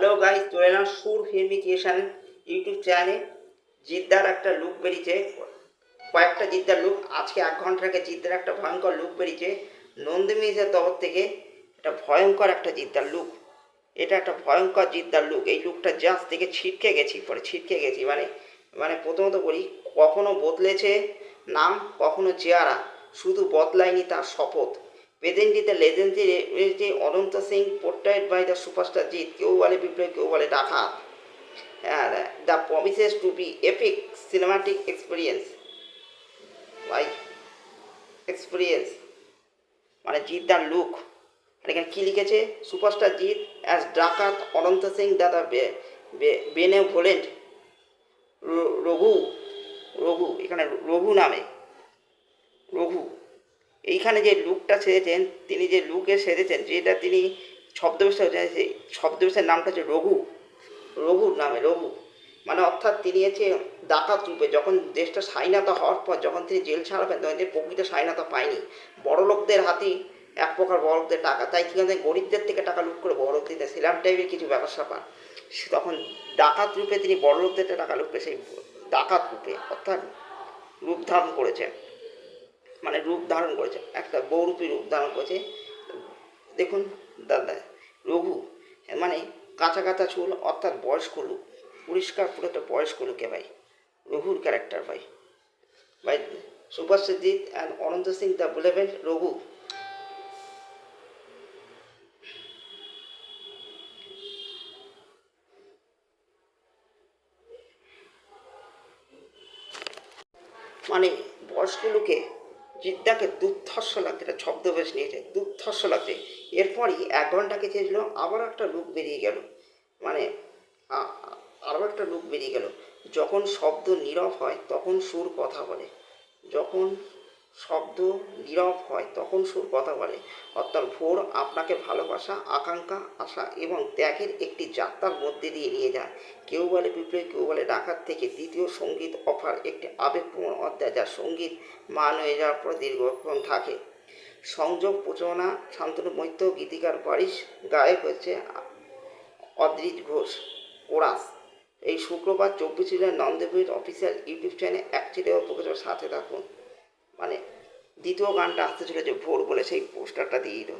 Hello guys, চলে এলাম সুর ফিল্মি ক্রিয়েশন ইউটিউব চ্যানেলে। জিদ্দার একটা লুক বেরিয়েছে, কয়েকটা জিদ্দার লুক। আজকে 1 ঘন্টা আগে জিদ্দার একটা ভয়ঙ্কর লুক বেরিয়েছে নন্দিনীজের তরফ থেকে। এটা ভয়ঙ্কর একটা জিদ্দার লুক, এটা একটা ভয়ঙ্কর জিদ্দার লুক। এই লুকটা জাস্ট দেখে ছিটকে গেছি। মানে মানে প্রথমত বলি, কখনো বদলেছে নাম, কখনো চেহারা, শুধু বদলায়নি তার শপথ। Presently the legendary Anant Singh portrait by the superstar Jeet. কেউ বলে বিপ্লবী, কেউ বলে ডাকাত। The promises to be epic cinematic by experience, মানে জিদ্দার লুক। আর এখানে কী লিখেছে? সুপারস্টার জিৎ অ্যাজ ডাকাত অনন্ত সিং দাদা বেনেভোলেন্ট রঘু রঘু এখানে রঘু নামে রঘু। এইখানে যে লুকটা সেজেছেন, তিনি যে লুকে সেজেছেন, যেটা তিনি ছদ্মবেশের নামটা হচ্ছে রঘু। রঘুর নামে রঘু, মানে অর্থাৎ তিনি হচ্ছে ডাকাত রূপে। যখন দেশটা স্বাধীনতা হওয়ার পর যখন তিনি জেল ছাড়াবেন, তখন তিনি প্রকৃত স্বাধীনতা পায়নি। বড়লোকদের হাতেই এক প্রকার বড়লোকদের টাকা, তাই কি গরিবদের থেকে টাকা লুট করে বড়লোক দিতে সিলাম টাইপের কিছু ব্যাপার স্যাপার। তখন ডাকাত রূপে তিনি বড়লোকদের টাকা লুট করে সেই ডাকাত রূপে অর্থাৎ রূপ ধারণ করেছে, মানে রূপ ধারণ করেছে, একটা বহুরূপী রূপ ধারণ করেছে। দেখুন দাদা রঘু, মানে কাঁচা কাঁচা চুল, অর্থাৎ বয়স্ক লোক, পরিষ্কার পুরো একটা বয়স্ক লোকে ভাই, রঘুর ক্যারেক্টার ভাই। ভাই সুপারজিৎ অ্যান্ড অনন্ত সিং দ্য বিলিভেন্ট রঘু। মানে বয়স্ক লোকে জিদ্দাকে দুর্ধর্ষ লাগছে, একটা ছদ্মবেশ নিয়েছে, দুর্ধর্ষ লাগছে। এরপরই 1 ঘন্টা চেয়েছিল, আবার একটা লুক বেরিয়ে গেল, মানে আরও একটা লুক বেরিয়ে গেল। যখন শব্দ নীরব হয় তখন সুর কথা বলে, যখন শব্দ নীরব হয় তখন সুর কথা বলে। অর্থাৎ ভোর আপনাকে ভালোবাসা, আকাঙ্ক্ষা, আশা এবং ত্যাগের একটি যাত্রার মধ্যে দিয়ে নিয়ে যায়। কেউ বলে বিপ্লবী, কেউ বলে ডাকাত থেকে দ্বিতীয় সঙ্গীত অফার, একটি আবেগপূর্ণ অধ্যায় যা সঙ্গীত মান হয়ে যাওয়ার পর দীর্ঘক্ষণ থাকে। সংযোগ প্রচনা শান্তনু মৈত্র, গীতিকার বারিশ, গায়ক হচ্ছে অদ্রিজ ঘোষ, কোরাস। এই শুক্রবার 24 জুলাই নন্দেবীর অফিসিয়াল ইউটিউব চ্যানেলে অ্যাকচুয়ালি প্রকাশের সাথে থাকুন। মানে দ্বিতীয় গানটা আসতে চলেছে ভোর বলে, সেই পোস্টারটা দিয়ে দিল।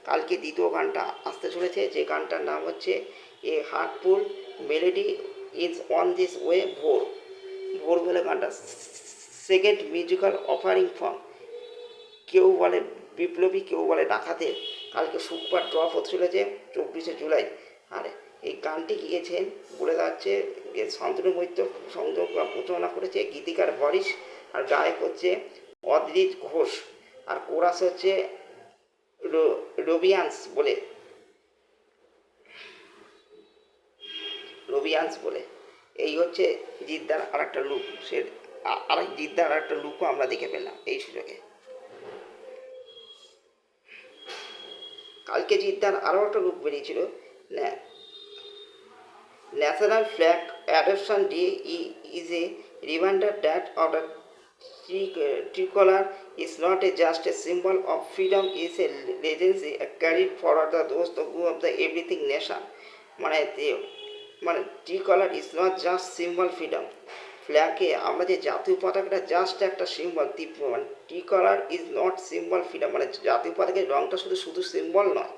কালকে দ্বিতীয় গানটা আসতে চলেছে, যে গানটার নাম হচ্ছে a heartful melody is on this way ভোর। ভোর বলে গানটা সেকেন্ড মিউজিক্যাল অফারিং ফর্ম। কেউ বলে বিপ্লবী, কেউ বলে ডাকাতের। কালকে শুক্রবার ড্রপ হতে চলেছে 24 জুলাই। আর এই গানটি গিয়েছেন বলে যাচ্ছে শান্তনু মৈত্র, সংযোগ প্রচারণা করেছে গীতিকার বরিশ, আর গায়ক হচ্ছে অদ্রিজ ঘোষ, আর কোরাস হচ্ছে রবিয়ান্স বলে। এই হচ্ছে জিদ্দার আর একটা লুক। সে আরেক জিদ্দার আর একটা লুকও আমরা দেখে পেলাম এই সুযোগে। কালকে জিদ্দার আরও একটা লুক বেরিয়েছিল, national flag adoption day is a reminder that our tricolor is not just a symbol of freedom, is a legacy carried forward the those who of the everything nation. মানে tricolour is not just symbol freedom. ফ্ল্যাগে আমরা যে জাতীয় পতাকাটা just একটা symbol, মানে tricolour is not symbol freedom, মানে জাতীয় পতাকার রঙটা শুধু শুধু সিম্বল নয়,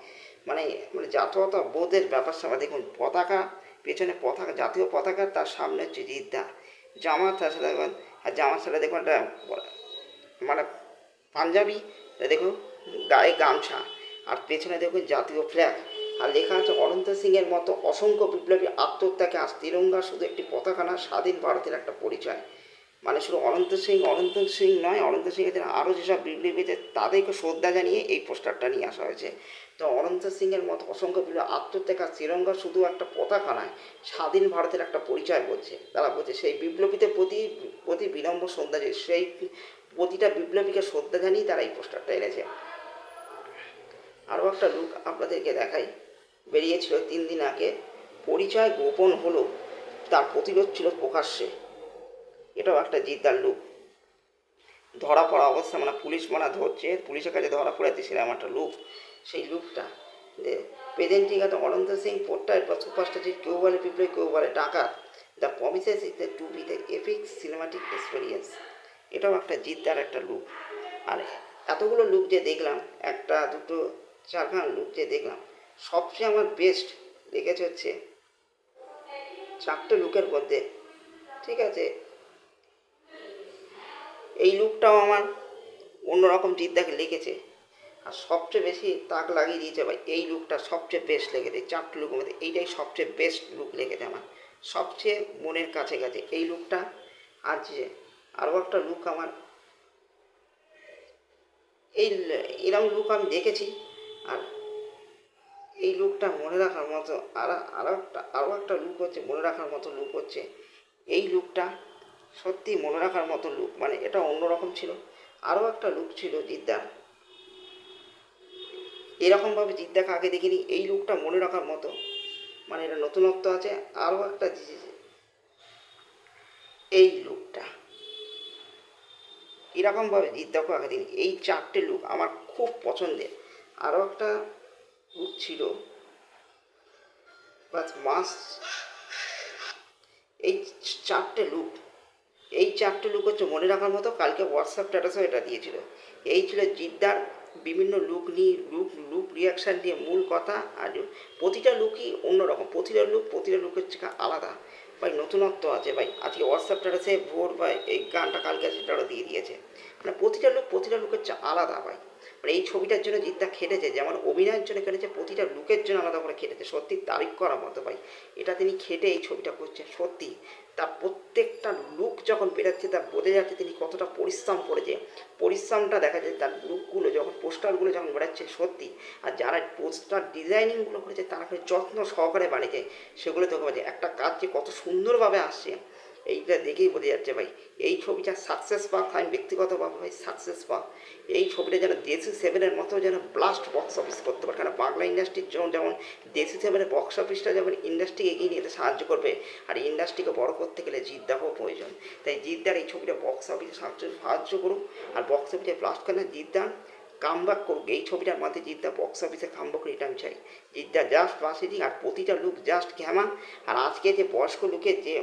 মানে মানে জাতীয়তা বোধের ব্যাপার স্যাপার। দেখুন পতাকা, পেছনে পতাকা, জাতীয় পতাকা, তার সামনে হচ্ছে জিদ্দা। জামাত আসলে দেখুন, আর জামার সাথে দেখুন একটা মানে পাঞ্জাবি, দেখুন গায়ে গামছা, আর পেছনে দেখুন জাতীয় ফ্ল্যাগ, আর লেখা আছে অনন্ত সিংয়ের মতো অসংখ্য বিপ্লবী আত্মত্যাগে আজ তিরঙ্গা শুধু একটি পতাকা না, স্বাধীন ভারতের একটা পরিচয়। মানে শুধু অনন্ত সিং নয়, অনন্ত সিংয়ের আরও যেসব বিপ্লবীদের তাদেরকে শ্রদ্ধা জানিয়ে এই পোস্টারটা নিয়ে আসা হয়েছে। তো অনন্ত সিংয়ের মতো অসংখ্য বিপ্লবী আত্মত্যাগ আর তিরঙ্গা শুধু একটা পতাকা নয়, স্বাধীন ভারতের একটা পরিচয় বলছে তারা, বলছে সেই বিপ্লবীদের প্রতি বিনম্র শ্রদ্ধা, সেই প্রতিটা বিপ্লবীকে শ্রদ্ধা জানিয়ে তারা এই পোস্টারটা এনেছে। আরও একটা লুক আপনাদেরকে দেখাই, বেরিয়েছিল 3 দিন আগে। পরিচয় গোপন হলো, তার প্রতিরোধ ছিল প্রকাশ্যে। এটাও একটা জিদ্দার লুক। ধরা পড়া অবস্থা, মানে পুলিশ ধরছে, পুলিশের কাছে ধরা পড়েছে, সেরকম একটা লুক। সেই লুকটা প্রেজেন্টিং অনন্ত সিং পোট্টার বা সুপারস্টার, কেউ বলে বিপ্লবী, কেউ বলে ডাকাত। The promises is the to be the epic cinematic experience. এটাও একটা জিদ্দার একটা লুক। আর এতগুলো লুক যে দেখলাম, একটা দুটো চারখানা লুক যে দেখলাম, সবচেয়ে আমার বেস্ট লেগেছে হচ্ছে চারটে লুকের মধ্যে, ঠিক আছে, এই লুকটাও আমার অন্যরকম জিদ্দাকে লেগেছে। আর সবচেয়ে বেশি তাক লাগিয়ে দিয়েছে ভাই, এই লুকটা সবচেয়ে বেস্ট লেগেছে চারটে লুকের মধ্যে, এইটাই সবচেয়ে বেস্ট লুক লেগেছে আমার, সবচেয়ে মনের কাছে গেছে এই লুকটা। আর যে আরও একটা লুক আমার, এই এরকম লুক আমি দেখেছি। আর এই লুকটা মনে রাখার মতো, আরও একটা লুক হচ্ছে মনে রাখার মতো লুক হচ্ছে এই লুকটা, সত্যি মনে রাখার মতো লুক, মানে এটা অন্যরকম ছিল। আরও একটা লুক ছিল জিদ্দার, এরকমভাবে জিদ্দাকে আগে দেখিনি, এই লুকটা মনে রাখার মতো, মানে এটা নতুনত্ব আছে। আরও একটা এই লুকটা এরকমভাবে জিদ্দাকে আগে দেখিনি, এই চারটে লুক আমার খুব পছন্দের। আরও একটা লুক ছিল বাস মাস, এই চারটে লুক, এই চারটে লুক হচ্ছে মনে রাখার মতো। কালকে হোয়াটসঅ্যাপ স্ট্যাটাসও এটা দিয়েছিল। এই ছিল জিদ্দার বিভিন্ন লুক নিয়ে, লুক রিয়াকশান নিয়ে মূল কথা। আর প্রতিটা লুকই অন্যরকম, প্রতিটা লুকের থেকে আলাদা ভাই, নতুনত্ব আছে ভাই। আজকে হোয়াটসঅ্যাপ স্ট্যাটাসে ভোর ভাই এই গানটা কালকে সেটাও দিয়ে দিয়েছে, মানে প্রতিটা লুকের চেয়ে আলাদা ভাই। মানে এই ছবিটার জন্য জিদ্দা খেটেছে, যেমন অভিনয়ের জন্য খেটেছে, প্রতিটা লুকের জন্য আলাদা করে খেটেছে, সত্যি তারিফ করার মতো ভাই। এটা তিনি খেটে এই ছবিটা করছেন, সত্যি তার প্রত্যেকটা লুক যখন বেরোচ্ছে তা বোঝা যাচ্ছে তিনি কতটা পরিশ্রম করেছে। পরিশ্রমটা দেখা যায় তার লুকগুলো যখন, পোস্টারগুলো যখন বেরোচ্ছে, সত্যি। আর যারা পোস্টার ডিজাইনিংগুলো করেছে তারা করে যত্ন সহকারে বানিয়েছে, সেগুলো দেখে বোঝে একটা কাজ যে কত সুন্দরভাবে আসছে, এইটা দেখেই বোঝা যাচ্ছে ভাই। এই ছবিটা সাকসেস পাক, আমি ব্যক্তিগতভাবে ভাই সাকসেস পাক। এই ছবিটা যেন দেশি সেভেনের মতো যেন ব্লাস্ট বক্স অফিস করতে পারে, কারণ বাংলা ইন্ডাস্ট্রির যেমন দেশি সেভেনের বক্স অফিসটা যেমন ইন্ডাস্ট্রিকে এগিয়ে নিতে সাহায্য করবে, আর ইন্ডাস্ট্রিকে বড় করতে গেলে জিদ্দারও প্রয়োজন। তাই জিদ্দার এই ছবিটা বক্স অফিসে সাহায্য করুক, আর বক্স অফিসে ব্লাস্ট করে জিদ্দার কামব্যাক করুক। এই ছবিটার মধ্যে জিদ্দা বক্স অফিসে কামব্যাক করে, এটা আমি চাই। জিদ্দা জাস্ট পাসিং, আর প্রতিটা লুক জাস্ট ঘ্যামা। আর আজকে যে বয়স্ক লুকের যে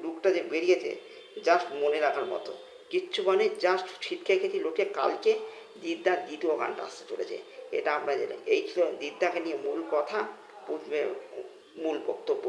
লুকটা যে বেরিয়েছে, জাস্ট মনে রাখার মতো কিচ্ছু, মানে জাস্ট ছিটকে গেছি লোকে। কালকে জিদ্দার দ্বিতীয় গানটা আসতে চলেছে, এটা আমরা জানি। এই ছিল জিদ্দাকে নিয়ে মূল কথা, মূল বক্তব্য।